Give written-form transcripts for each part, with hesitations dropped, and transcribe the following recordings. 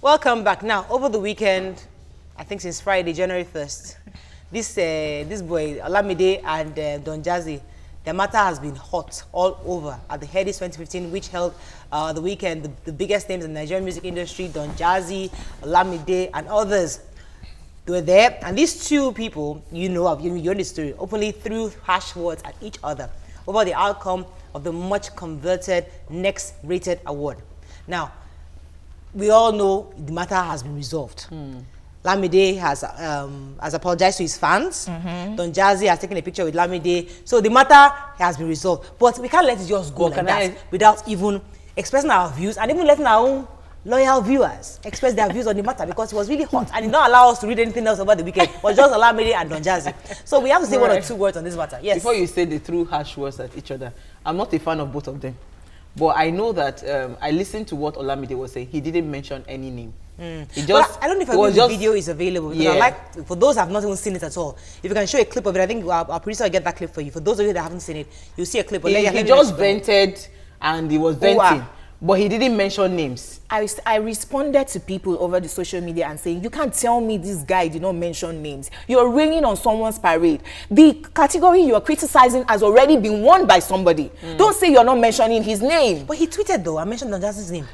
Welcome back. Now, over the weekend, I think since Friday, January 1st, this boy, OLAMIDE and Don JAZZY, the matter has been hot all over at the FFK'S 2015, which held the weekend. The biggest names in the Nigerian music industry, Don JAZZY, OLAMIDE, and others, they were there. And these two people, you know the story, openly threw harsh words at each other over the outcome of the much converted Next Rated award. Now, we all know the matter has been resolved. OLAMIDE has apologized to his fans. Don JAZZY has taken a picture with OLAMIDE. So the matter has been resolved. But we can't let it just go like that without even expressing our views and even letting our own loyal viewers express their views on the matter, because it was really hot and it did not allow us to read anything else over the weekend. It was just OLAMIDE and Don JAZZY. So we have to say one or two words on this matter. Yes. Before you say they threw harsh words at each other, I'm not a fan of both of them. But I know that I listened to what OLAMIDE was saying. He didn't mention any name. He just, I don't know if the video is available. Because I like, for those who have not even seen it at all, if you can show a clip of it, I think our producer will get that clip for you. For those of you that haven't seen it, you'll see a clip. He just vented and he was venting. But he didn't mention names. I responded to people over the social media and saying, you can't tell me this guy did not mention names. You're raining on someone's parade. The category you're criticizing has already been won by somebody. Don't say you're not mentioning his name. But he tweeted though. I mentioned Don JAZZY's name.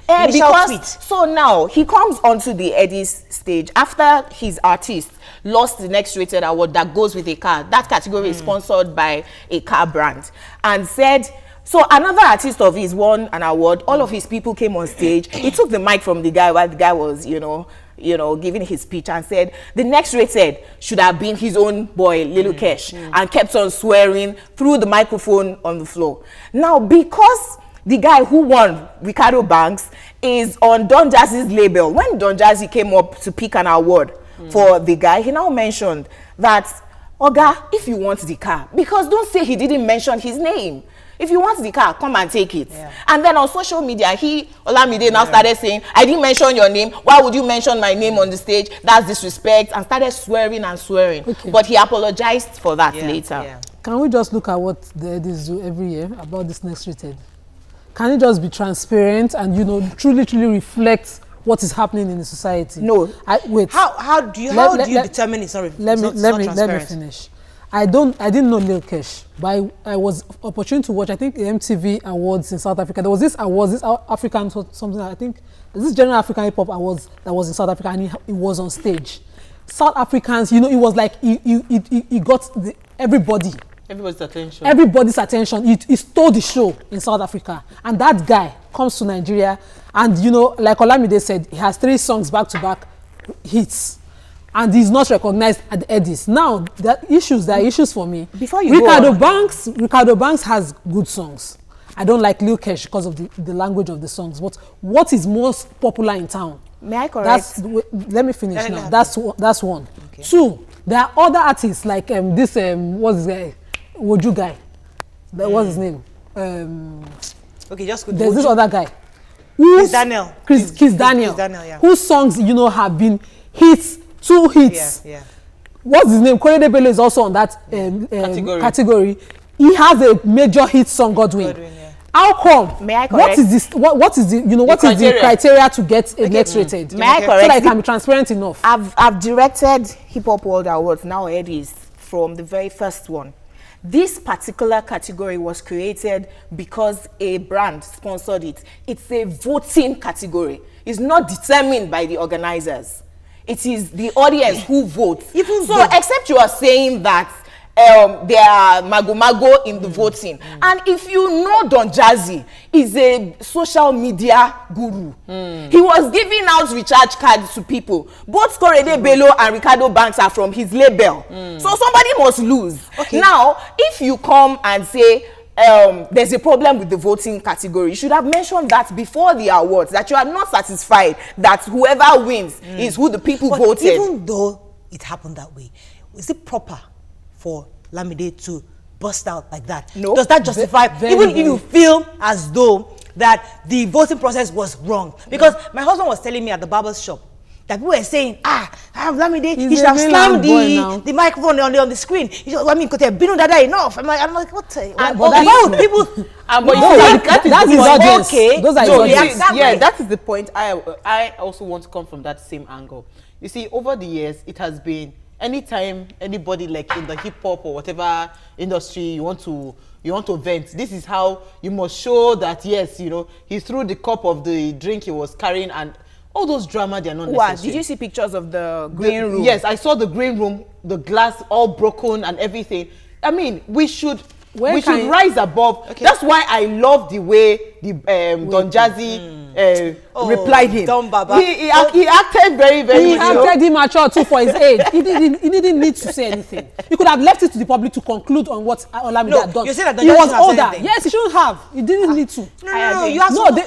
So now he comes onto the Eddie's stage after his artist lost the Next Rated award that goes with a car. That category is sponsored by a car brand, and said, so another artist of his won an award. All of his people came on stage. He took the mic from the guy while the guy was, giving his speech, and said the Next Rated should have been his own boy, Lil Kesh, and kept on swearing through the microphone on the floor. Now, because the guy who won, Ricardo Banks, is on Don JAZZY's label, when Don JAZZY came up to pick an award for the guy, he now mentioned that, Oga, if you want the car, because don't say he didn't mention his name. If you want the car, come and take it. And then on social media, OLAMIDE now started saying, I didn't mention your name. Why would you mention my name on the stage? That's disrespect. And started swearing and swearing. But he apologized for that later. Can we just look at what the Eddies do every year about this Next Rated? Can it just be transparent and, truly reflect what is happening in the society? No. Wait. How do you determine it? Sorry. Let me finish. I didn't know Lil Kesh, but I was opportunity to watch, I think, the MTV Awards in South Africa. There was this awards, this African something, I think, this General African Hip Hop Awards that was in South Africa, and he was on stage. South Africans, it was like he got everybody's attention. Everybody's attention. He stole the show in South Africa. And that guy comes to Nigeria, and like OLAMIDE said, he has 3 songs back-to-back hits. And he's not recognized at the Eddies. Now, there are issues for me. Before you Ricardo Banks has good songs. I don't like Lil Kesh because of the language of the songs. But what is most popular in town? May I correct? Let me finish now. That's one. Okay. 2, there are other artists like what's his guy? Woju guy. What's his name? Okay, just good. There's this other guy. Chris Daniel. Chris Daniel, yeah. Whose songs, have been hits. 2 hits. What's his name? KORODU is also on that category. He has a major hit song, Godwin. How come? May I correct? What is this? What is the criteria to get a Next Rated? May I correct? So that it can be transparent enough. I've directed Hip Hop World Awards, now Eddies, from the very first one. This particular category was created because a brand sponsored it. It's a voting category. It's not determined by the organizers. It is the audience who votes. Except you are saying that there are mago in the voting. And if you know Don JAZZY is a social media guru, he was giving out recharge cards to people. Both KORODU and Ricardo Banks are from his label. So somebody must lose. Now, if you come and say, there's a problem with the voting category, you should have mentioned that before the awards, that you are not satisfied that whoever wins is who the people voted. Even though it happened that way, is it proper for OLAMIDE to burst out like that? No. Does that justify, even if you feel as though that the voting process was wrong? Because my husband was telling me at the barber's shop that people were saying, Olamide, He's he should a have slammed mainland boy the microphone on the screen. He should, I mean, could have been that enough. I'm like, what? but Why would people? That is audience. okay. Those are No, his you audience. see, yeah, that is the point. I also want to come from that same angle. You see, over the years, it has been anytime anybody like in the hip hop or whatever industry you want to vent. This is how you must show that yes, you know, he threw the cup of the drink he was carrying, and all those drama, they're not necessary. Did you see pictures of the green room? Yes, I saw the green room, the glass all broken and everything. I mean, we should rise above. Okay. That's why I love the way the Don Jazzy replied him. Don Baba. He acted very, very. He acted immature too for his age. He didn't need to say anything. He could have left it to the public to conclude on what Olamide had done. You said that he was older. anything. Yes, he shouldn't have. He didn't need to. No. You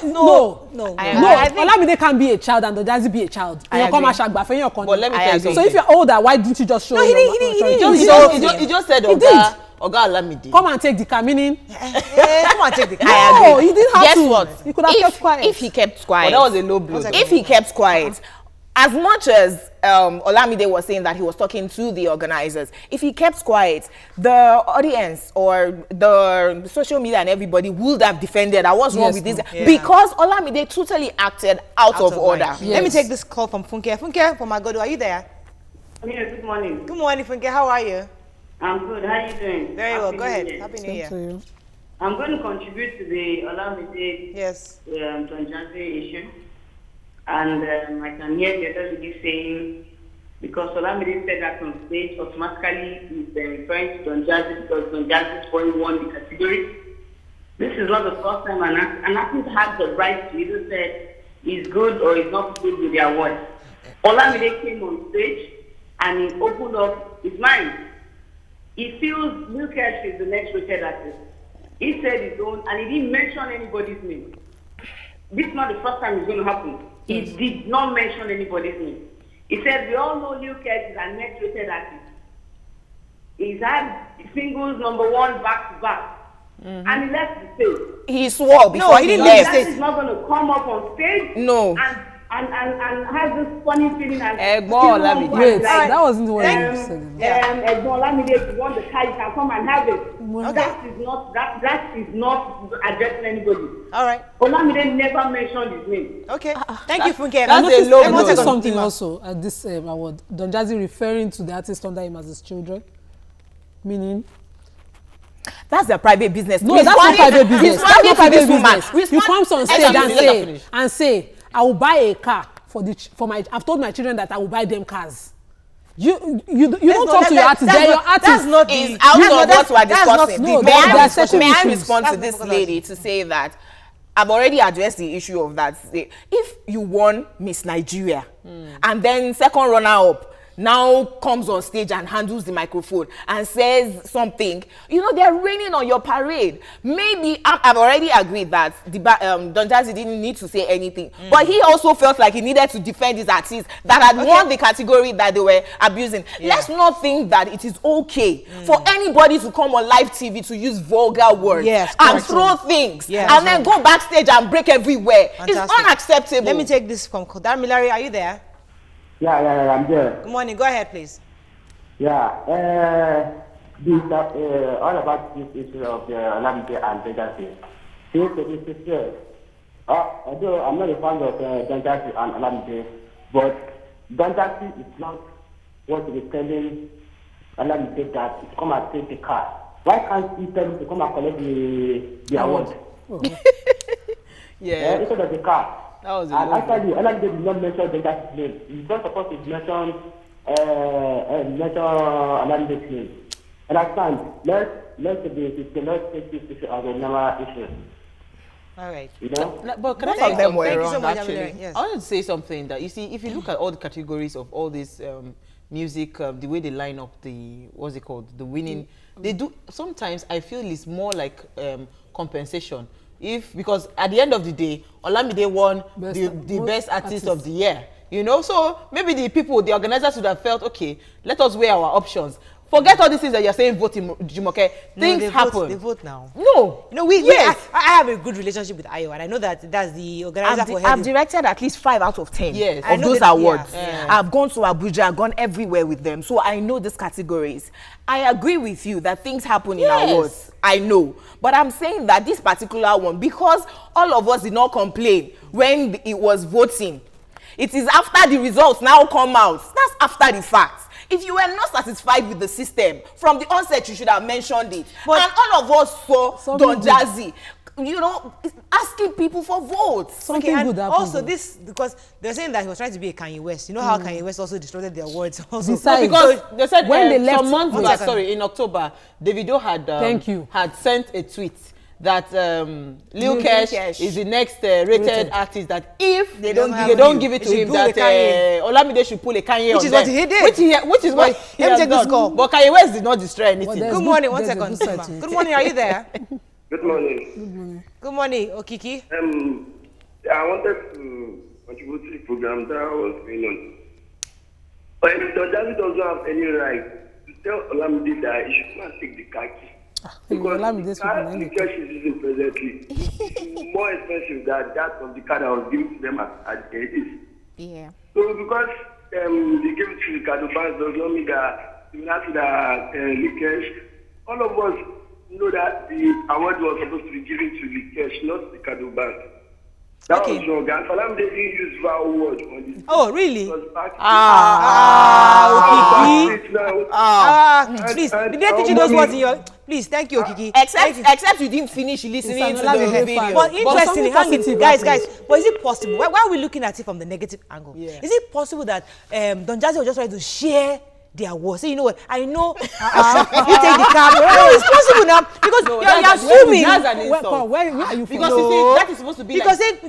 No. Olamide can be a child and Don Jazzy be a child. But let me tell you something. So if you're older, why didn't you just show? No, he just said Oga Olamide. Come and take the car, meaning. Come and take the car. No, he didn't have to. Guess what? He could have kept quiet. If he kept quiet. But that was a low blow. If he kept quiet, as much as Olamide was saying that he was talking to the organizers, if he kept quiet, the audience or the social media and everybody would have defended what's wrong with this. Yeah. Because Olamide totally acted out of order. Yes. Let me take this call from Funke. Funke from MAGODO, are you there? Yes, good morning. Good morning, Funke. How are you? I'm good. How are you doing? Very well. Go ahead. Year. Happy New Year. I'm going to contribute to the OLAMIDE Don Jazzy issue. And I can hear the other lady saying, because OLAMIDE said that on stage, automatically he's referring to Don Jazzy because Don Jazzy's boy won the category. This is not the first time an artist has the right to either say he's good or he's not good with the award. OLAMIDE came on stage and he opened up his mind. He feels Lil Kesh is the next rated artist. He said his own, and he didn't mention anybody's name. This is not the first time it's going to happen. He did not mention anybody's name. He said, we all know Lil Kesh is a next rated artist. He's had singles #1 back to back. And he left the stage. He swore before he left. That is not going to come up on stage. No. And has this funny feeling as wait, that wasn't what you said. Olamide, you want the car, you can come and have it. Okay. That is not addressing anybody. All right. Olamide never mentioned his name. Okay. Thank you, Funke. That's a low I blow. noticed something also at this award. Don Jazzy referring to the artist under him as his children, meaning. That's their private business. No, that's not private business. That's not private business. You come on stage and say, I will buy a car for my. I've told my children that I will buy them cars. You don't talk to your artist. They're your artist. That's not the out of what we're discussing. No, may I issues. Respond to this lady to say that I've already addressed the issue of that. If you won Miss Nigeria and then second runner-up now comes on stage and handles the microphone and says something, you know, they're raining on your parade. Maybe I've already agreed that Don Jazzy didn't need to say anything, but he also felt like he needed to defend his artists that had won the category that they were abusing. Let's not think that it is okay for anybody to come on live TV to use vulgar words and throw things and then go backstage and break everywhere. Fantastic. It's unacceptable. Let me take this from DAMILARE. Are you there? Yeah, I'm there. Good morning. Go ahead, please. Yeah, all about this issue of OLAMIDE and Don Jazzy. Although I'm not a fan of Don Jazzy and OLAMIDE, but Don Jazzy is not what he is telling OLAMIDE that to come and take the car. Why can't he tell him to come and collect the award? Instead of the car. And actually, OLAMIDE did not mention Don Jazzy's name. He's not supposed to mention OLAMIDE's name. Understand? Let's take this issue as a normal issue. All right. You know? But can I Thank say you something? so much, Actually, yes. I wanted to say something that you see, if you look at all the categories of all this music, the way they line up the what's it called, the winning, they do. Sometimes I feel it's more like compensation. Because at the end of the day, OLAMIDE won the best artist of the year. You know, so maybe the organizers would have felt, okay, let us weigh our options. Forget all these things that you're saying voting, Jumoke. Things happen. They vote now. No. You know, I have a good relationship with Ayo, and I know that that's the organizer for I've directed at least 5 out of 10 of those awards. I've gone to Abuja, I've gone everywhere with them. So I know these categories. I agree with you that things happen in awards. I know. But I'm saying that this particular one, because all of us did not complain when it was voting, it is after the results now come out. That's after the fact. If you were not satisfied with the system, from the onset you should have mentioned it. But and all of us saw Don Jazzy, you know, asking people for votes. Something good happened. Also, this, because they're saying that he was trying to be a Kanye West. You know how Kanye West also distorted their words also. No, because they said when they left, some months back, sorry, in October, Davido had sent a tweet that Lil Kesh is the next rated artist, that if they don't give it to him, that Olamide should pull a Kanye on them. Which is what he did. Which is what he has done. But Kanye West did not destroy anything. Good morning, 1 second. Good morning, are you there? Good morning. Good morning, Okiki. I wanted to contribute to the program that was going on. But Don Jazzy doesn't have any right to tell Olamide that he should not take the khaki. Because the car the church is using presently is more expensive than that of the car that was given to them at the edits. Yeah. So because they gave it to the Kadu bands does not mean that similar to the leakage. All of us know that the award was supposed to be given to leakage, not the Kadu band. That was wrong. And Olamide didn't use vowel word on this. Oh, really? Please, did they teach you those words in your... Please, thank you, Okiki. Except you didn't finish listening to the video. But interestingly, guys, but is it possible? Why are we looking at it from the negative angle? Yeah. Is it possible that Don Jazzy was just trying to share the award? So you know what? I know you take the camera. No, it's possible now because you're assuming. Where are you from? Because you see, that is supposed to be because like,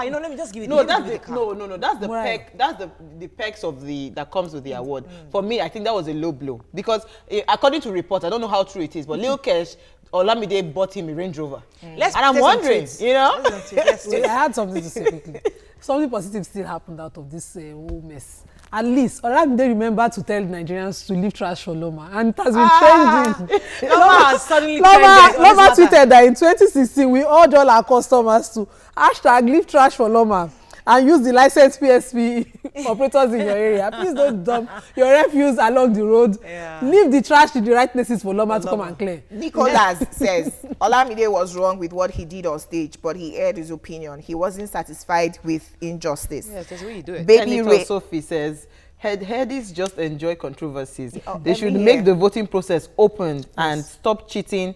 you know, let me just give it. No, that's the peck. That's the pecs of the that comes with the award. For me, I think that was a low blow because according to reports, I don't know how true it is, but Lil Kesh, Olamide bought him a Range Rover. And I'm wondering, you know. I had something to say quickly. Something positive still happened out of this whole mess. At least, Olamide remember to tell Nigerians to leave trash for Loma, and it has been trending. Loma has suddenly trended. Loma tweeted that in 2016 we urge all our customers to #leave trash for Loma and use the licensed PSP operators in your area. Please don't dump your refuse along the road. Leave the trash to the right places for Loma to come and clear. Nicholas says Olamide was wrong with what he did on stage, but he aired his opinion. He wasn't satisfied with injustice. Yes, that's the way you do it. Baby Ray Sophie says headies just enjoy controversies. They should make the voting process open and stop cheating.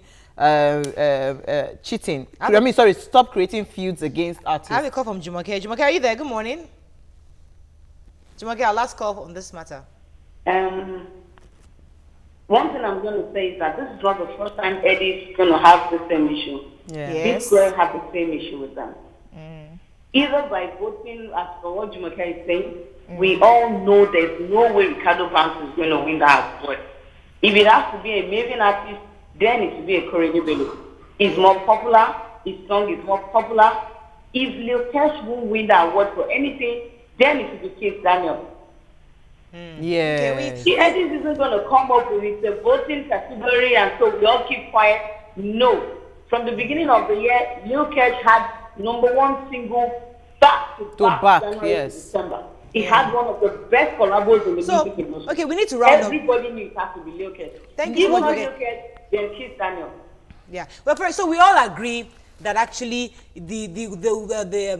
Stop creating feuds against artists. I have a call from Jumoke. Jumoke, are you there? Good morning. Jumoke, our last call on this matter. One thing I'm going to say is that this is not the first time Eddie's going to have the same issue. This girl have the same issue with them. Either by voting, as for what Jumoke is saying, we all know there's no way Ricardo Vance is going to win that award. If it has to be a Maven artist, then it will be a Ikorodu. He's more popular, his song is more popular. If Lil Kesh won't win the award for anything, then it will be Keith Daniel. The Eddie isn't going to come up with the voting category and so we all keep quiet. No. From the beginning of the year, Lil Kesh had #1 single back to back January to December. He had one of the best collabos in the music industry. Okay, we need to round up. Everybody knew it has to be Lil Kesh. Thank you so much. Lil Kesh, then Keith Daniel. Yeah. Well, so we all agree that actually the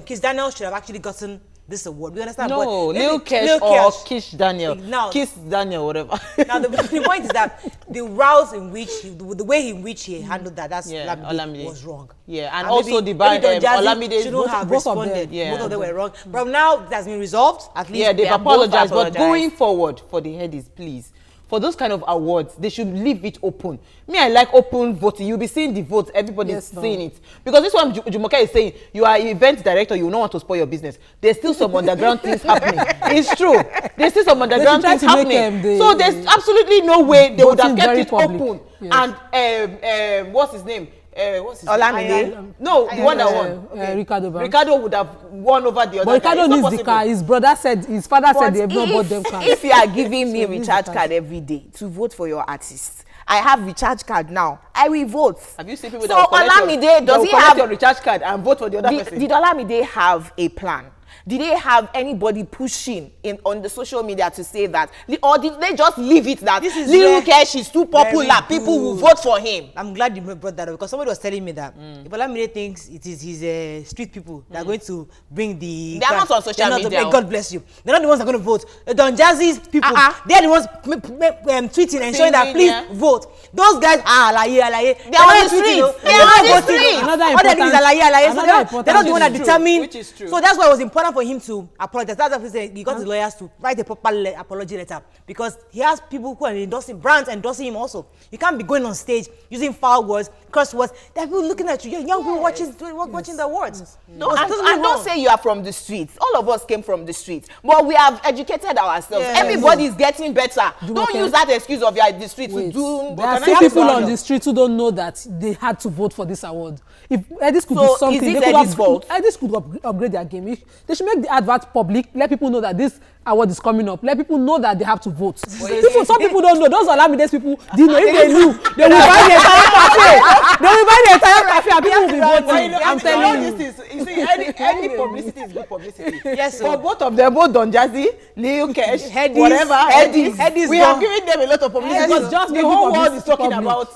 Keith Daniel should have actually gotten this award. We understand. No, Lil Kesh or Kish Daniel. Kiss Daniel, whatever. Now the point is that the route in which the way in which he handled that's Olamide was wrong. Yeah, and also the Olamide shouldn't have responded. Both of them were wrong. But now it has been resolved. At least they've apologized. But going forward for the headies, please. For those kind of awards, they should leave it open. Me, I like open voting. You'll be seeing the votes. Everybody's seeing it. Because this one, Jumoke is saying, you are an event director, you don't want to spoil your business. There's still some underground things happening. It's true. There's still some underground things happening. So there's absolutely no way they would have kept it open. And what's his name? what's his Olamide? name? No, the one that won. Ricardo. Ricardo would have won over the other. But Ricardo needs the car. His brother said, his father said they have not bought them cars. If you are giving me recharge card every day to vote for your artist, I have recharge card now. I will vote. Have you seen people so that will Olamide, does he have your recharge card and vote for the other person? Did Olamide have a plan? Did they have anybody pushing on the social media to say that, or did they just leave it that Lil Kesh is too popular, people will vote for him? I'm glad you brought that up because somebody was telling me that if Olamide thinks it is his street people that are going to bring the... They are not on social media. God bless you. They're not the ones that are going to vote. Don Jazzy's people, they are the ones tweeting and showing that please vote. Those guys are alaye. They are on the streets. They are on the streets. All they think is alaye. So they're not the one that determine. Which is true. So that's why it was important for him to apologize. That's why he said he got his lawyers to write a proper apology letter because he has people who are endorsing brands endorsing him also. You can't be going on stage using foul words, curse words. There are people looking at you. Young people watching the awards. No, and don't say you are from the streets. All of us came from the streets, but we have educated ourselves. Everybody is getting better. Don't use that excuse of you are in the streets to do. There are still people on the street who don't know that they had to vote for this award. If Edis could do something, is it Edis' fault? Edis could upgrade their game. They should make the advert public. Let people know that this award is coming up. Let people know that they have to vote. Some people don't know. Those Olamide's people didn't know. If they knew, they will buy the entire cafe. They will buy the entire cafe and people will be voting. I'm telling you. You see, any publicity is good publicity. Yes, for both of them, both Don Jazzy, Lil Kesh, Headies, whatever, Headies, we have given them a lot of publicity. Because just the whole world is talking about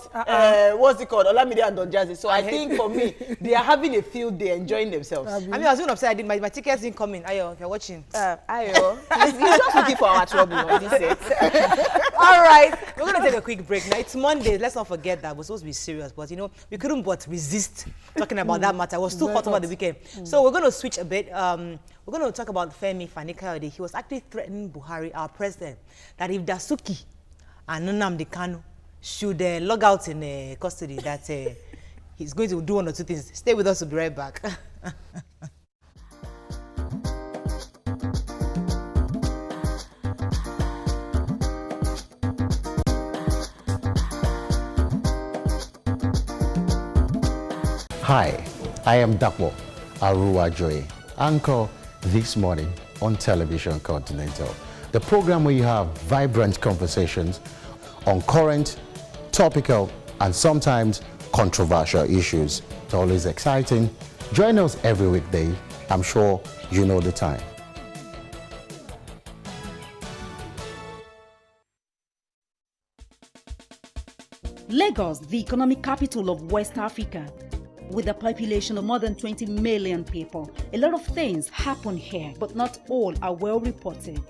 what's it called, Olamide and Don Jazzy. So I think for me, they are having a field day, enjoying themselves. I mean, I was even upset. My tickets didn't come in. Ayo, if you're watching. Ayo, he's just looking for our trouble on this set. All right, we're going to take a quick break. Now, it's Monday. Let's not forget that. We're supposed to be serious. But, you know, we couldn't but resist talking about that matter. It was too hot over the weekend. So we're going to switch a bit. We're going to talk about Femi Fani-Kayode. He was actually threatening Buhari, our president, that if DASUKI and Nnamdi KANU should log out in custody, that he's going to do one or two things. Stay with us. We'll be right back. Hi, I am Dapo Aruwajoye, anchor This Morning on Television Continental, the program where you have vibrant conversations on current, topical, and sometimes controversial issues. It's always exciting. Join us every weekday. I'm sure you know the time. Lagos, the economic capital of West Africa. With a population of more than 20 million people, a lot of things happen here, but not all are well reported.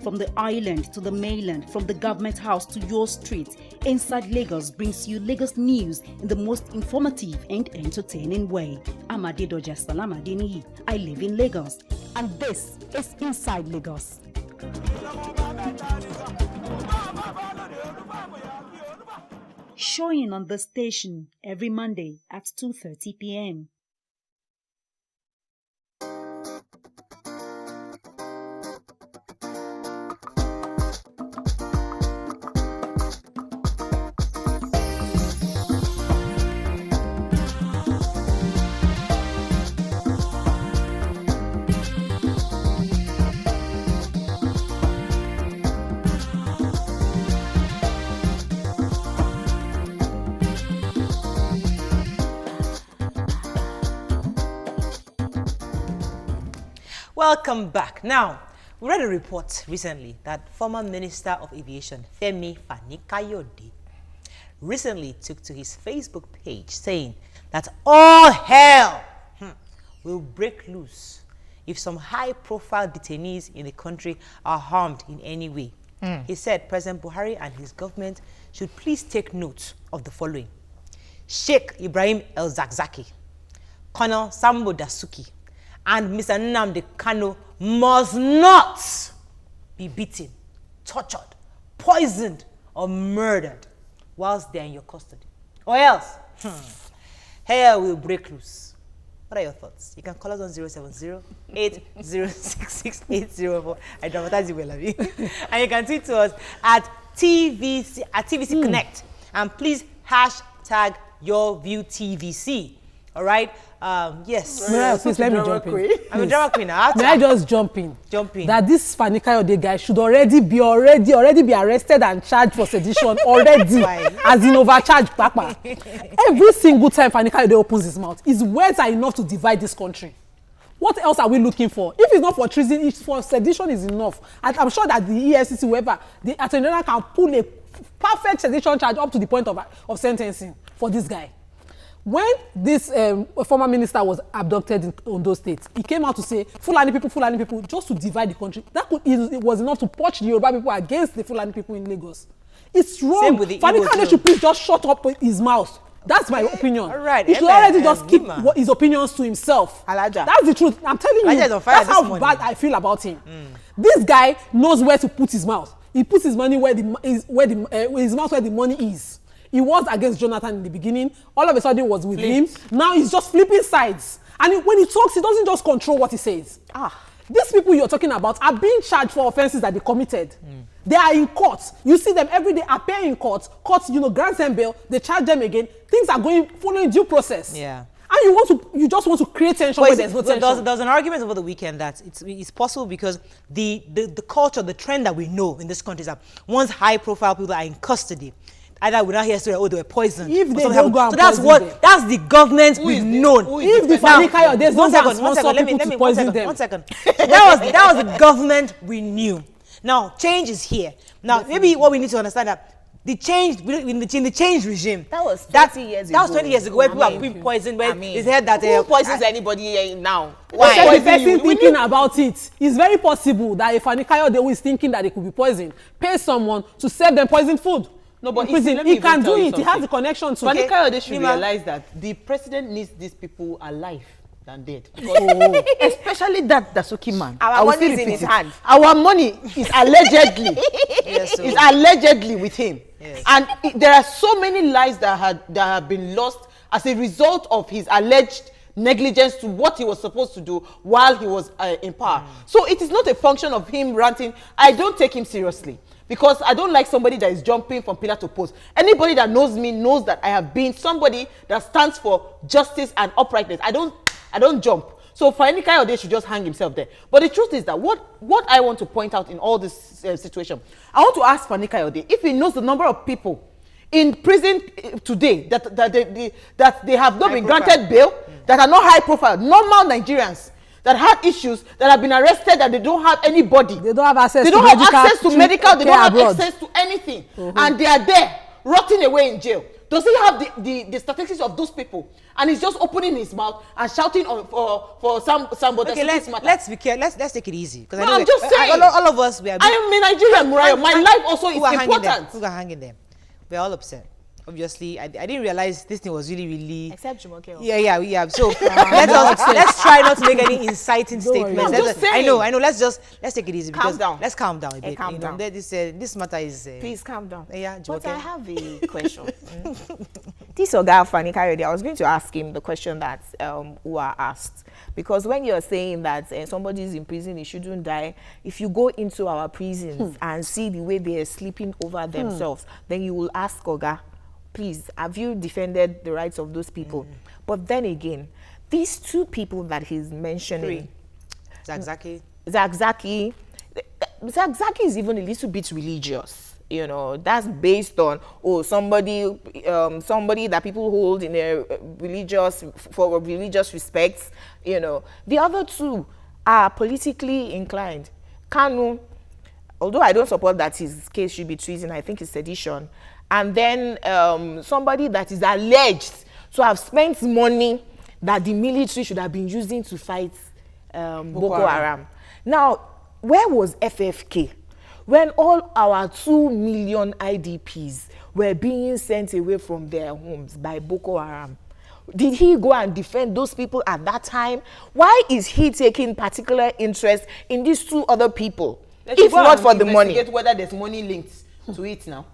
From the island to the mainland, from the government house to your street, Inside Lagos brings you Lagos news in the most informative and entertaining way. I'm Adedoja Salamadini. I live in Lagos, and this is Inside Lagos. Showing on the station every Monday at 2:30 p.m. Welcome back. Now, we read a report recently that former Minister of Aviation, Femi Fani-Kayode, recently took to his Facebook page saying that all hell will break loose if some high-profile detainees in the country are harmed in any way. He said President Buhari and his government should please take note of the following. Sheikh Ibrahim El-ZAKZAKY, Colonel Sambo Dasuki, and Mr. Nnamdi KANU must not be beaten, tortured, poisoned, or murdered whilst they are in your custody. Or else, hell will break loose. What are your thoughts? You can call us on 070-8066-804. I dramatize it well, have you? And you can tweet to us at TVCCONNECT. And please hashtag YourViewTVC. All right. Yes. Please let me jump in. I'm a drama queen. May I just jump in? Jump in. That this Fani Kayode guy should already be arrested and charged for sedition already, as in overcharged, Papa. Every single time Fani Kayode opens his mouth, his words are enough to divide this country. What else are we looking for? If it's not for treason, it's for sedition is enough. And I'm sure that the EFCC, whoever, the Attorney General can pull a perfect sedition charge up to the point of sentencing for this guy. When this former minister was abducted in Ondo State, he came out to say, Fulani people, just to divide the country. It was enough to purge the Yoruba people against the Fulani people in Lagos. It's wrong. Fani Kayode should please just shut up his mouth. That's my opinion. All right. He should already just keep his opinions to himself. Alaja. That's the truth. I'm telling you. That's how bad I feel about him. This guy knows where to put his mouth. He puts his money his mouth where the money is. He was against Jonathan in the beginning. All of a sudden, it was with him. Now he's just flipping sides. And when he talks, he doesn't just control what he says. These people you're talking about are being charged for offenses that they committed. They are in court. You see them every day appear in court. Courts, grant them bail. They charge them again. Things are following due process. Yeah. And you just want to create tension where there's no tension. There's an argument over the weekend that it's possible because the culture, the trend that we know in this country is that once high-profile people are in custody, either we're not here story, they were poisoned. If they don't go so that's the government we've known. If the Fani Kayode, there's no sponsor people to poison them. 1 second. That was the government we knew. Now change is here. Now maybe what we need to understand that the change in the change regime. That was 20 years ago. That was 20 years ago where people are being poisoned. Where it's heard that who poisons anybody now? Why? The person thinking about it. It's very possible that if Fani Kayode who is thinking that it could be poisoned, pay someone to serve them poisoned food. No, but he can do it. He has the connection to. Fani Kayode should realize that the president needs these people alive than dead. Especially that Dasuki man. Our money is in his hand. Our money is allegedly is allegedly with him. Yes. And there are so many lives that have been lost as a result of his alleged negligence to what he was supposed to do while he was in power. So it is not a function of him ranting. I don't take him seriously. Because I don't like somebody that is jumping from pillar to post. Anybody that knows me knows that I have been somebody that stands for justice and uprightness. I don't jump. So Fani Kayode should just hang himself there. But the truth is that what I want to point out in all this situation, I want to ask Fani Kayode if he knows the number of people in prison today that they have not been granted bail, that are not high profile, normal Nigerians, that have issues, that have been arrested, that they don't have anybody. They don't have access. They don't have access to medical. They don't have access to anything, and they are there rotting away in jail. Does he have the statistics of those people? And he's just opening his mouth and shouting for somebody. Okay, let's be careful. Let's take it easy. No, I'm just saying. All of us, we are. I am a Nigerian, Muriah. My life also is important. Who are hanging them? We're all upset. Obviously, I didn't realize this thing was really. Except JUMOKE. Yeah. So let's try not to make any inciting statements. I know. Let's take it easy. Calm down. Let's calm down a bit. Calm down. This matter is. Please calm down. Yeah, JUMOKE. But I have a question. This Oga Fani Kayode, I was going to ask him the question that Ua asked, because when you're saying that somebody is in prison, he shouldn't die. If you go into our prisons and see the way they are sleeping over themselves, then you will ask Oga, please, have you defended the rights of those people? But then again, these two people that he's mentioning, ZAKZAKY is even a little bit religious. That's based on somebody that people hold in a religious respects. The other two are politically inclined. KANU, although I don't support that his case should be treason, I think it's sedition. And then somebody that is alleged to have spent money that the military should have been using to fight Boko Haram. Now, where was FFK when all our 2 million IDPs were being sent away from their homes by Boko Haram? Did he go and defend those people at that time? Why is he taking particular interest in these two other people, if not for the money? Investigate whether there's money linked to it now.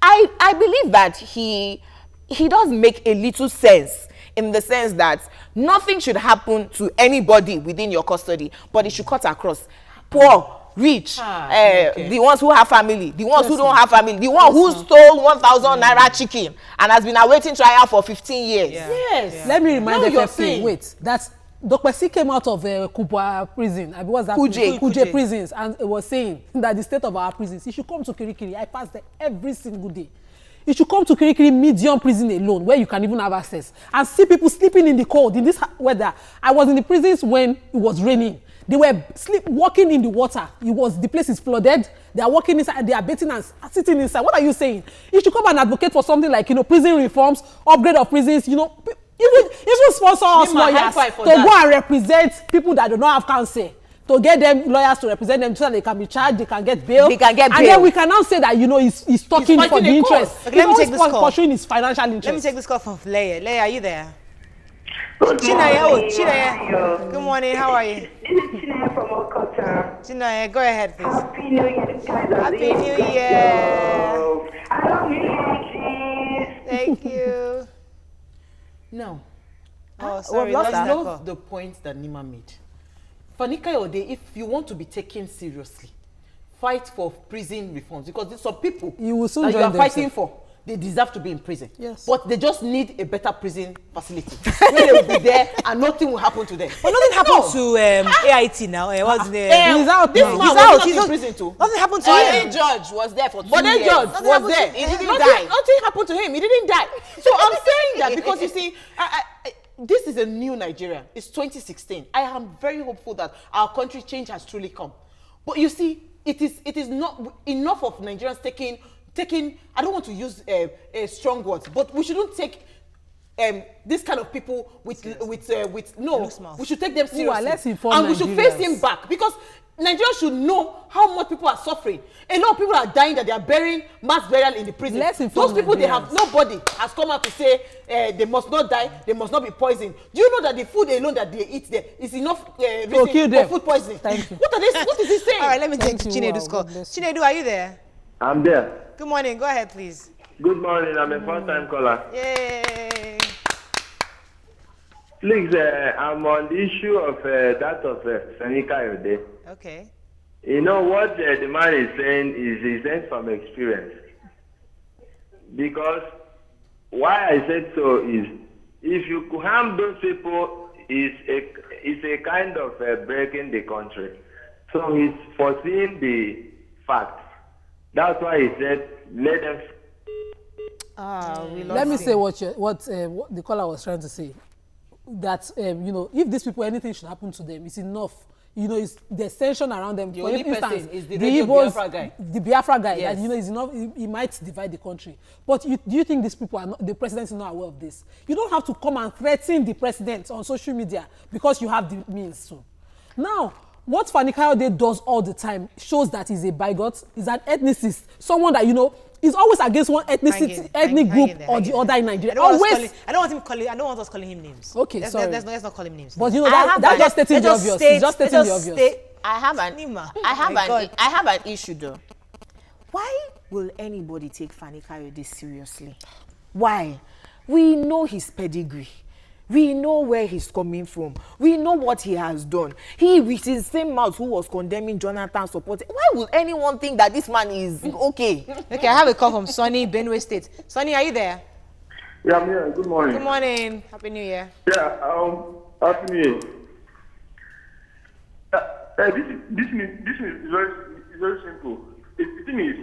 I believe that he does make a little sense, in the sense that nothing should happen to anybody within your custody, but it should cut across. Poor, rich, okay. the ones who have family, the ones who don't have family, the one who stole 1,000 naira chicken and has been awaiting trial for 15 years. Yes. Let me remind Now you're FFK, saying. wait, that Dr. C came out of Kubwa prison, I mean, what's that? Kuje prisons, and it was saying that the state of our prisons, he should come to Kirikiri. I pass there every single day. You should come to Kirikiri medium prison alone, where you can even have access, and see people sleeping in the cold, in this weather. I was in the prisons when it was raining. They were walking in the water. The place is flooded. They are walking inside, they are bathing and sitting inside. What are you saying? You should come and advocate for something like, prison reforms, upgrade of prisons, even sponsor us lawyers to go and represent people that do not have counsel, to get them lawyers to represent them so that they can be charged, they can get bail. And then we can now say that, he's talking for the interest. Okay, let me take this call. Pursuing his financial interest. Let me take this call from Leia. Leia, are you there? Chinaya, good morning, how are you? This is Chinaya from Okota. Chinaya, go ahead, please. Happy New Year, guys. Happy New Year. I love you, thank you. No. Oh, sorry, I love the point that Nima made. Fani Kayode, if you want to be taken seriously, fight for prison reforms, because there's some people you will soon that you join are fighting for, they deserve to be in prison. Yes. But they just need a better prison facility where they will be there and nothing will happen to them. But nothing happened to AIT now. What's the he's out. This man was not in prison too. Nothing happened to him. Judge was there for 2 years. But then Judge was there. He didn't die. Nothing happened to him. He didn't die. So I'm saying that because you see, this is a new Nigeria. It's 2016. I am very hopeful that our country change has truly come. But you see, it is not enough of Nigerians taking. I don't want to use strong words, but we shouldn't take this kind of people with no. We should take them seriously, and we should face him back, because Nigeria should know how much people are suffering. A lot of people are dying that they are burying mass burial in the prison. Those people, they have nobody has come out to say they must not die, they must not be poisoned. Do you know that the food alone that they eat there is enough reason for food poisoning? Thank you. What is he saying? All right, let me take Chinedu's call. Chinedu, are you there? I'm there. Good morning. Go ahead, please. Good morning. I'm a first-time caller. Yay. Please, I'm on the issue of that of Fani Kayode. Okay. You know what the man is saying is he said from experience. Because why I said so is, if you harm those people, it's a kind of breaking the country. So he's foreseeing the facts. That's why he said, let them. Let me say what the caller was trying to say. That if these people, anything should happen to them, it's enough. It's the tension around them. The For only instance, person is the Igbos, Biafra guy. The Biafra guy. Yes. That, is enough. He might divide the country. But do you think these people are not? The president is not aware of this. You don't have to come and threaten the president on social media because you have the means to. Now, what Fani Kayode does all the time shows that he's a bigot, he's an ethnicist, someone that, is always against one ethnic group or the other in Nigeria. I don't want us calling him names. Okay, sorry. Let's not call him names. But that's just stating the obvious. It's just stating the obvious. I have an issue though. Why will anybody take Fani Kayode seriously? Why? We know his pedigree. We know where he's coming from. We know what he has done. He, with his same mouth who was condemning Jonathan supporting. Why would anyone think that this man is okay? Okay, I have a call from Sonny, Benue State. Sonny, are you there? Yeah, I'm here. Good morning. Good morning. Happy New Year. Yeah, Happy New Year. This is very simple. The thing is,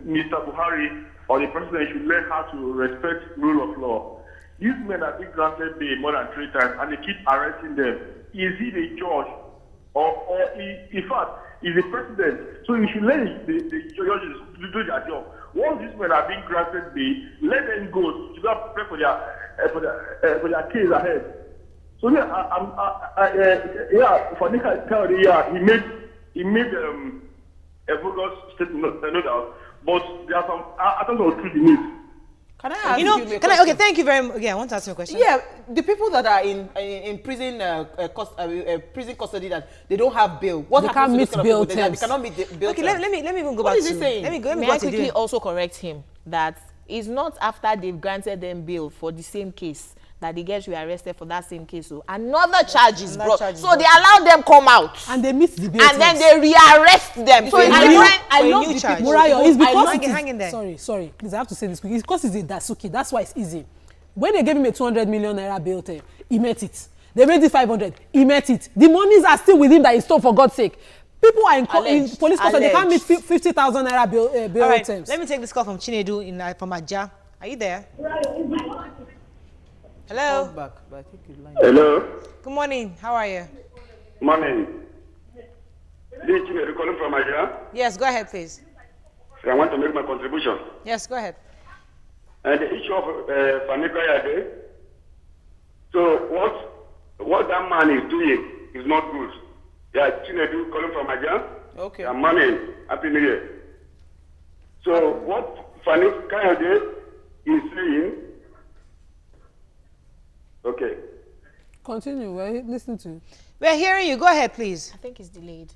Mr. Buhari or the president should learn how to respect rule of law. These men have been granted bail more than 3 times and they keep arresting them. Is he the judge? Or in fact, he's the president. So you should let the judges do their job. Once these men have been granted bail, let them go to go prepare for their case ahead. So for Nick Kayode, he made a bogus statement, no doubt. But there are some atoms of truth in it. Can I ask you a question? Okay, thank you very much. Yeah, I want to ask you a question. Yeah, the people that are in prison prison custody that they don't have bail. What happens to those kind of people? They cannot meet the bail. Okay, let me even go back to. What is he saying? May I quickly also correct him that it's not after they've granted them bail for the same case that the girls were arrested for that same case. So another charge is brought. So they allow them come out. And they miss the bail. And then they rearrest them. So I love the people. Murayo, it's because hang in there. Sorry, please, I have to say this quick. It's because it's a DASUKI. That's why it's easy. When they gave him a 200 million naira bail term, he met it. They made it 500. He met it. The monies are still with him that he stole, for God's sake. People are in police custody. They can't meet 50,000 naira bail All right, terms. let me take this call from CHINEDU from AJAH. Are you there? Hello. Back, but I think you're lying. Hello. Good morning. How are you? Morning. This is CHINEDU calling from AJAH. Yes, go ahead, please. I want to make my contribution. Yes, go ahead. And the issue of FANKE. So what that man is doing is not good. Yeah, CHINEDU calling from AJAH. Okay. Yeah, morning. Happy New Year. So what FANKE is saying. Okay. Continue. We're listening to you. We're hearing you. Go ahead, please. I think it's delayed.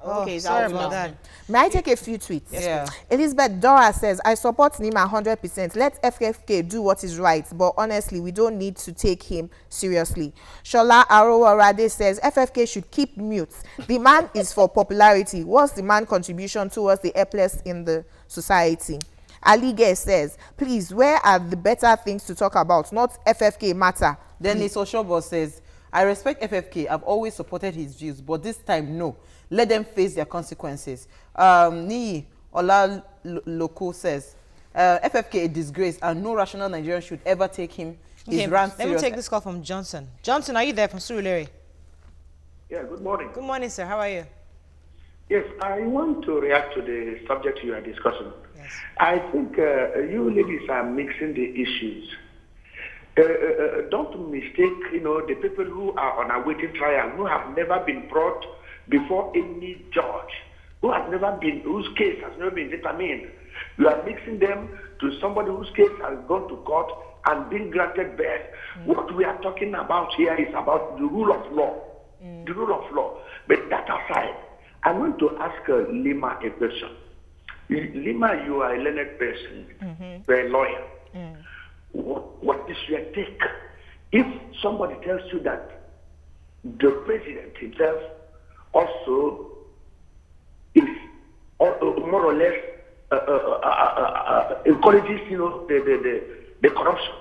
Oh, Okay, sorry about that. May I take a few tweets? Yeah. Elizabeth Dora says, I support Nima 100%. Let FFK do what is right, but honestly, we don't need to take him seriously. Shola Arowarade says, FFK should keep mute. The man is for popularity. What's the man's contribution towards the helpless in the society? Alige says, please, where are the better things to talk about? Not FFK matter. Dennis Oshobo says, I respect FFK. I've always supported his views, but this time, no. Let them face their consequences. Ni Ola Loko says, FFK a disgrace, and no rational Nigerian should ever take him his rant Let me take this call from Johnson. Johnson, are you there from Surulere? Yeah, good morning. Good morning, sir. How are you? Yes, I want to react to the subject you are discussing. Yes. I think you ladies are mixing the issues. Don't mistake, the people who are on a waiting trial, who have never been brought before any judge, whose case has never been determined. You are mixing them to somebody whose case has gone to court and been granted bail. What we are talking about here is about the rule of law. The rule of law. But that aside, I want to ask Lima a question. Lima, you are a learned person, you're a lawyer. What is your take if somebody tells you that the president himself also is more or less encourages, the corruption?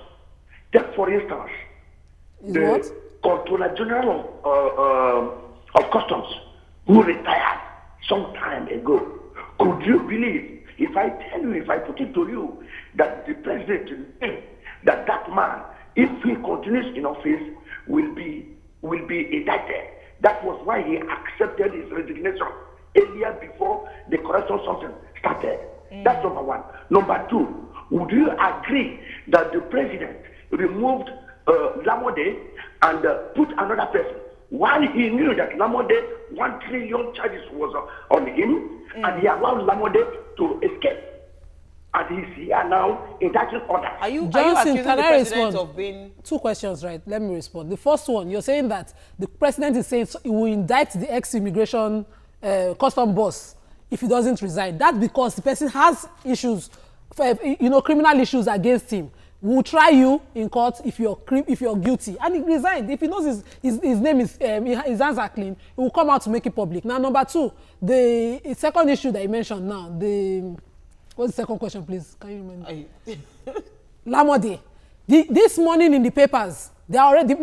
Take for instance, the Controller General of Customs, who retired some time ago. Could you believe, if I put it to you, that the president, that man, if he continues in office, will be indicted? That was why he accepted his resignation earlier before the corruption something started. That's number one. Number two, would you agree that the president removed Lamode and put another person while he knew that Lamode 1 trillion charges was on him, and he allowed Lamode to escape? And he's here now in that order. Are you Johnson, accusing can the I president respond? of being... Two questions, right? Let me respond. The first one, you're saying that the president is saying he will indict the ex-immigration custom boss if he doesn't resign. That's because the person has issues, criminal issues against him. We'll try you in court if you're guilty. And he resigned. If he knows his name is his hands are clean, he will come out to make it public. Now, number two, the second issue that you mentioned now, what's the second question, please? Can you remember? Lamode. This morning in the papers, they are already,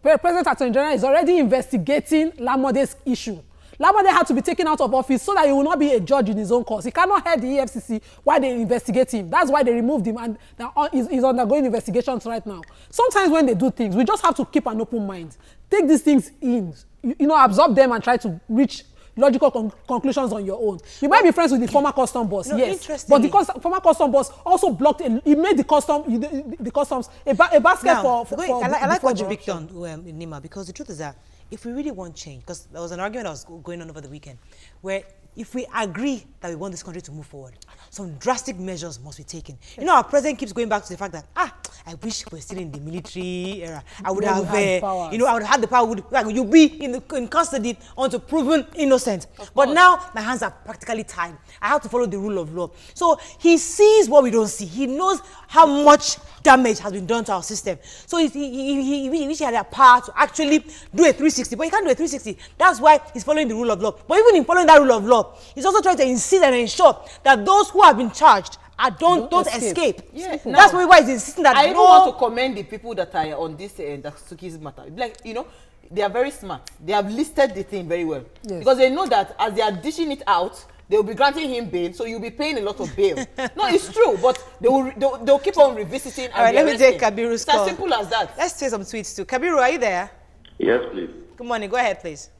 President Attorney General is already investigating Lamode's issue. Lamode had to be taken out of office so that he will not be a judge in his own cause. He cannot head the EFCC while they investigate him. That's why they removed him, and now he's undergoing investigations right now. Sometimes when they do things, we just have to keep an open mind. Take these things in, absorb them and try to reach logical conclusions on your own. You might be friends with the former custom boss, yes, but the former custom boss also blocked. He made the customs a basket now, for I like what you picked on, Nima, because the truth is that if we really want change, because there was an argument that was going on over the weekend, where if we agree that we want this country to move forward, some drastic measures must be taken. Our president keeps going back to the fact that, I wish we were still in the military era. I would have, I would have had the power. You'll be in custody until proven innocent. But now my hands are practically tied. I have to follow the rule of law. So he sees what we don't see. He knows how much damage has been done to our system. So he wish he had the power to actually do a 360, but he can't do a 360. That's why he's following the rule of law. But even in following that rule of law, he's also trying to insist and ensure that those who have been charged don't escape. Yeah. That's why he's insisting that I even want to commend the people that are on this DASUKI's matter. Like, you know, they are very smart. They have listed the thing very well. Yes. Because they know that as they are dishing it out, they will be granting him bail, so you'll be paying a lot of bail. No, it's true, but they'll keep on revisiting. All right, let me take Kabiru's call. It's as simple as that. Let's say some tweets too. Kabiru, are you there? Yes, please. Good morning. Go ahead, please.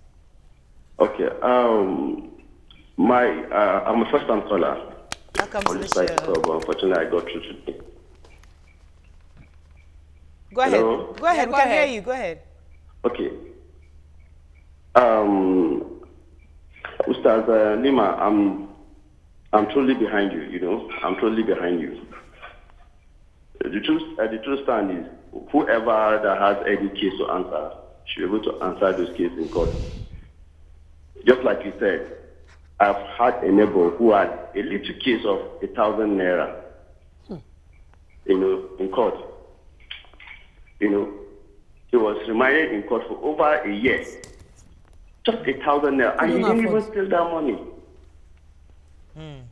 Okay. I'm a first-time caller. Welcome to the show. But unfortunately, I got through today. Go ahead. Hello? Go ahead. We can hear you. Go ahead. Okay. Ustaz Lima, I'm totally behind you. You know, I'm totally behind you. The truth stand is, whoever that has any case to answer should be able to answer those cases in court. Just like you said, I've had a neighbor who had a little case of 1,000 naira, you know, in court. You know, he was remanded in court for over a year. Just 1,000 naira, and he didn't even steal that money.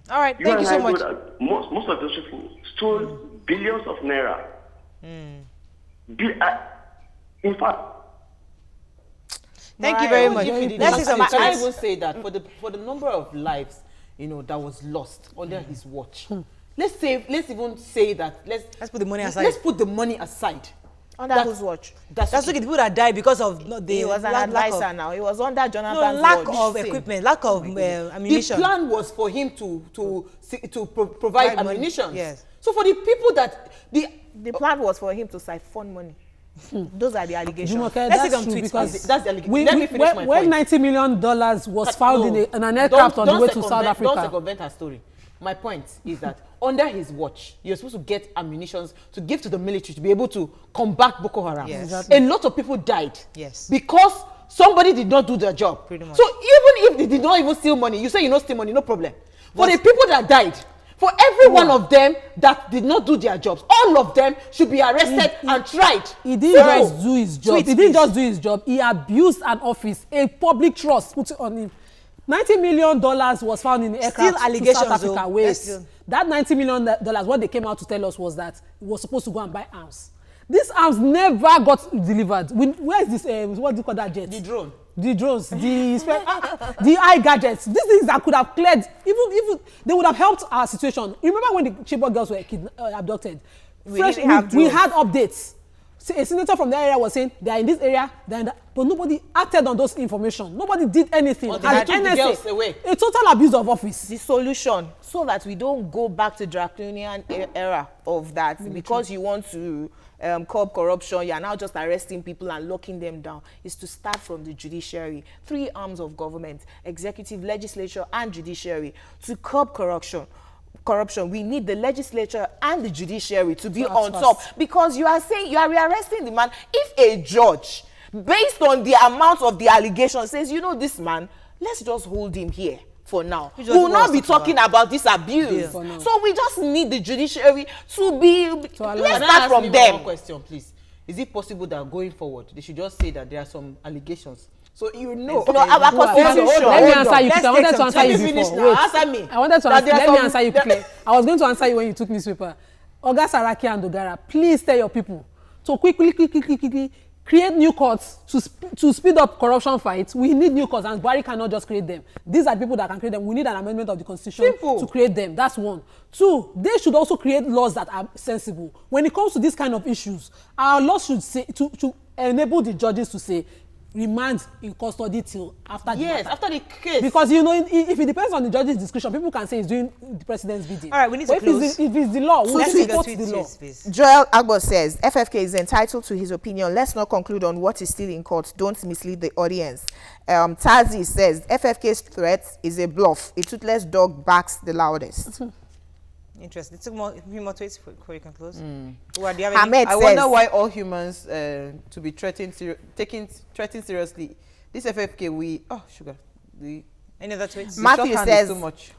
All right, thank you so much. Most of those people stole billions of naira. In fact, thank you very much. I will say that for the number of lives, you know, that was lost under his watch. Let's even say that let's put the money aside. Let's put the money aside. Under whose watch? That's the people that died because of he was an advisor now. He was under Jonathan's lack watch. of equipment, lack of ammunition. The plan was for him to provide ammunition. Yes. So for the people that the plan was for him to siphon money. Those are the allegations. JUMOKE, that's true because that's the allegation. Let me finish my point. When $90 million was found in an aircraft on the way to South Africa. Don't circumvent her story. My point is that under his watch, you're supposed to get ammunition to give to the military to be able to combat Boko Haram. Yes. Exactly. A lot of people died. Yes. Because somebody did not do their job. Pretty much. So even if they did not even steal money, you say you don't steal money, no problem. For the people that died, for every one of them that did not do their jobs, all of them should be arrested and tried. He didn't just do his job. He didn't just do his job. He abused an office, a public trust put it on him. $90 million was found in the aircraft to South Africa. Wait, that $90 million, what they came out to tell us was that he was supposed to go and buy arms. These arms never got delivered. Where is this? What do you call that jet? The drone. The drones, the eye gadgets. These things that could have cleared, even they would have helped our situation. Remember when the Chibok girls were abducted? We had updates. A senator from the area was saying they are in this area, but nobody acted on those information. Nobody did anything. Well, they took the girls away. A total abuse of office. The solution, so that we don't go back to draconian era of that, because you want to curb corruption, you are now just arresting people and locking them down, is to start from the judiciary. 3 arms of government, executive, legislature, and judiciary, to curb corruption. We need the legislature and the judiciary to be on top, because you are saying you are rearresting the man. If a judge, based on the amount of the allegation, says, you know, this man, let's just hold him here for now, we will not be talking about this abuse. So we just need the judiciary to be, let's start from them. One question, please. Is it possible that going forward they should just say that there are some allegations? So you know, our constitution. Let me answer you quickly. I wanted to answer you before. Wait. Answer me. I wanted to answer. Let me answer you quickly. I was going to answer you when you took newspaper. Oga Saraki and Dogara, please tell your people to quickly create new courts to speed up corruption fights. We need new courts, and Buhari cannot just create them. These are people that can create them. We need an amendment of the constitution to create them. That's one. 2, they should also create laws that are sensible. When it comes to this kind of issues, our laws should say to enable the judges to say, remand in custody till after the matter. After the case. Because, you know, if it depends on the judge's discretion, people can say he's doing the president's bidding. All right, we need to close. If it's the law, we'll support the law. Joel Agbo says, FFK is entitled to his opinion. Let's not conclude on what is still in court. Don't mislead the audience. Tazi says, FFK's threat is a bluff. A toothless dog barks the loudest. Interesting. It took more tweets before you can close. I wonder why all humans to be threatened seriously. This FFK, Any other tweets? Matthew says,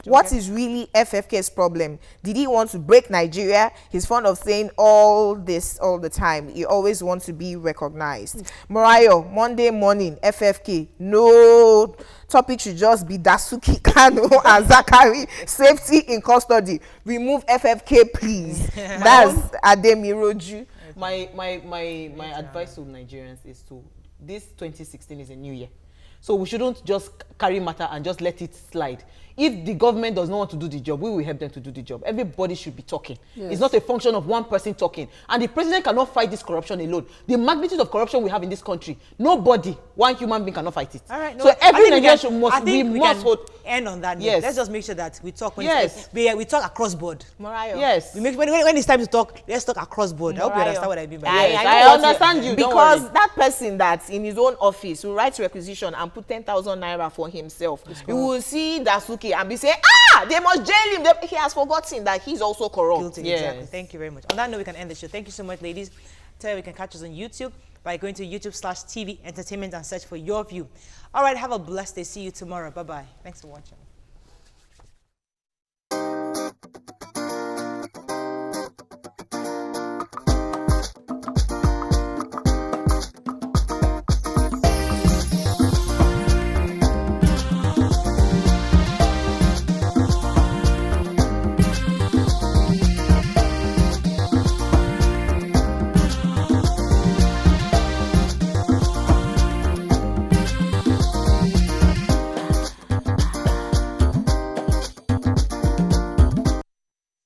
what is really FFK's problem? Did he want to break Nigeria? He's fond of saying all this all the time. He always wants to be recognized. Morayo, Monday morning, FFK. No, topic should just be DASUKI, KANU, and ZAKZAKY. Safety in custody. Remove FFK, please. That's Ademiroju. My advice to Nigerians is this 2016 is a new year. So we shouldn't just carry matter and just let it slide. If the government does not want to do the job, we will help them to do the job. Everybody should be talking. Yes. It's not a function of one person talking. And the president cannot fight this corruption alone. The magnitude of corruption we have in this country, nobody, one human being cannot fight it. All right, no, so every Nigerian we must end on that. Yes. Let's just make sure that we talk. We talk across board. Morayo. Yes. We make, when it's time to talk, let's talk across board. Morayo. I hope you understand what I mean by that. Yes, I understand you. Because that person that's in his own office will write requisition and put 10,000 naira for himself. You will see DASUKI and be saying, they must jail him. He has forgotten that he's also corrupt. Guilty, yes. Exactly. Thank you very much. On that note, we can end the show. Thank you so much, ladies. Tell you we can catch us on YouTube by going to YouTube/TV Entertainment and search for Your View. All right, have a blessed day. See you tomorrow. Bye-bye. Thanks for watching.